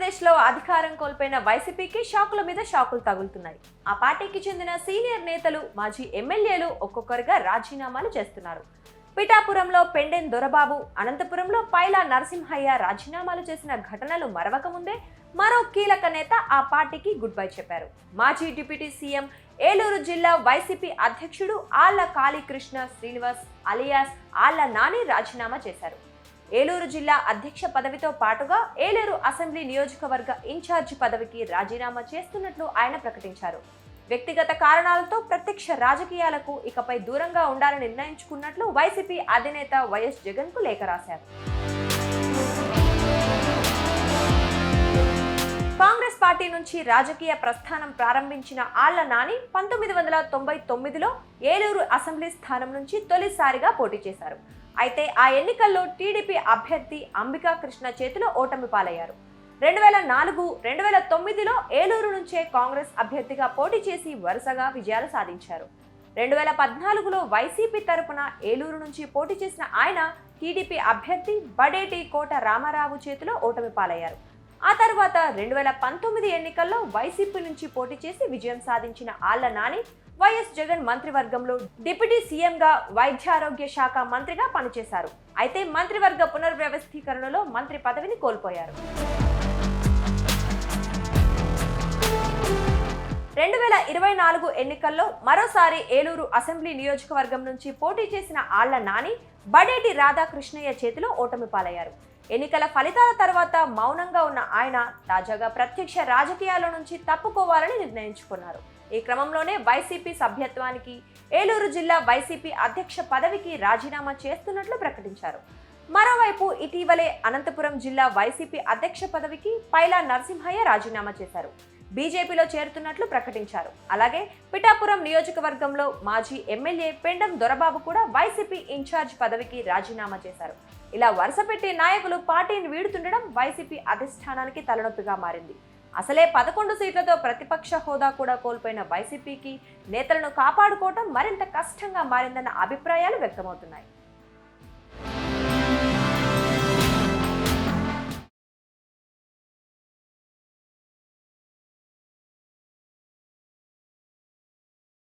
ఆంధ్రప్రదేశ్లో అధికారం కోల్పోయిన వైసీపీకి షాకుల మీద షాకులు తగులుతున్నాయి. ఆ పార్టీకి చెందిన సీనియర్ నేతలు, మాజీ ఎమ్మెల్యేలు ఒక్కొక్కరుగా రాజీనామాలు చేస్తున్నారు. పిఠాపురంలో పెండెం దొరబాబు, అనంతపురంలో పైలా నరసింహయ్య రాజీనామాలు చేసిన ఘటనలు మరవక ముందే మరో కీలక నేత ఆ పార్టీకి గుడ్ బై చెప్పారు. మాజీ డిప్యూటీ సీఎం, ఏలూరు జిల్లా వైసీపీ అధ్యక్షుడు ఆళ్ల కాళీకృష్ణ శ్రీనివాస్ అలియాస్ ఆళ్ల నాని రాజీనామా చేశారు. ఏలూరు జిల్లా అధ్యక్ష పదవితో పాటుగా ఏలూరు అసెంబ్లీ నియోజకవర్గ ఇన్ఛార్జి పదవికి రాజీనామా చేస్తున్నట్లు ఆయన ప్రకటించారు. వ్యక్తిగత కారణాలతో ప్రత్యక్ష రాజకీయాలకు ఇకపై దూరంగా ఉండాలని నిర్ణయించుకున్నట్లు వైసీపీ అధినేత వైఎస్ జగన్ కు లేఖ రాశారు. కాంగ్రెస్ పార్టీ నుంచి రాజకీయ ప్రస్థానం ప్రారంభించిన ఆళ్ల నాని 1999లో ఏలూరు అసెంబ్లీ స్థానం నుంచి తొలిసారిగా పోటీ చేశారు. అయితే ఆ ఎన్నికల్లో టీడీపీ అభ్యర్థి అంబికా కృష్ణ చేతిలో ఓటమి పాలయ్యారు. 2004, 2009లో ఏలూరు నుంచే కాంగ్రెస్ అభ్యర్థిగా పోటీ చేసి వరుసగా విజయాలు సాధించారు. 2014లో వైసీపీ తరపున ఏలూరు నుంచి పోటీ చేసిన ఆయన టీడీపీ అభ్యర్థి బడేటి కోట రామారావు చేతిలో ఓటమి పాలయ్యారు. ఆ తర్వాత 2019 ఎన్నికల్లో వైసీపీ నుంచి పోటీ చేసి విజయం సాధించిన ఆళ్ల నాని వైఎస్ జగన్ మంత్రివర్గంలో డిప్యూటీ సీఎంగా వైద్యారోగ్య శాఖ మంత్రిగా పనిచేశారు. అయితే మంత్రివర్గ పునర్వ్యవస్థీకరణలో మంత్రి పదవిని కోల్పోయారు. 2024 ఎన్నికల్లో మరోసారి ఏలూరు అసెంబ్లీ నియోజకవర్గం నుంచి పోటీ చేసిన ఆళ్ల నాని బడేటి రాధాకృష్ణయ్య చేతిలో ఓటమి పాలయ్యారు. ఎన్నికల ఫలితాల తర్వాత మౌనంగా ఉన్న ఆయన తాజాగా ప్రత్యక్ష రాజకీయాల నుంచి తప్పుకోవాలని నిర్ణయించుకున్నారు. ఈ క్రమంలోనే వైసీపీ సభ్యత్వానికి, ఏలూరు జిల్లా వైసీపీ అధ్యక్ష పదవికి రాజీనామా చేస్తున్నట్లు ప్రకటించారు. మరోవైపు ఇటీవలే అనంతపురం జిల్లా వైసీపీ అధ్యక్ష పదవికి పైలా నరసింహయ్య రాజీనామా చేశారు. బీజేపీలో చేరుతున్నట్లు ప్రకటించారు. అలాగే పిఠాపురం నియోజకవర్గంలో మాజీ ఎమ్మెల్యే పెండెం దొరబాబు కూడా వైసీపీ ఇన్ఛార్జ్ పదవికి రాజీనామా చేశారు. ఇలా వరుసపెట్టి నాయకులు పార్టీని వీడుతుండడం వైసీపీ అధిష్టానానికి తలనొప్పిగా మారింది. అసలే 11 సీట్లతో ప్రతిపక్ష హోదా కూడా కోల్పోయిన వైసీపీకి నేతలను కాపాడుకోవడం మరింత కష్టంగా మారిందన్న అభిప్రాయాలు వ్యక్తమవుతున్నాయి.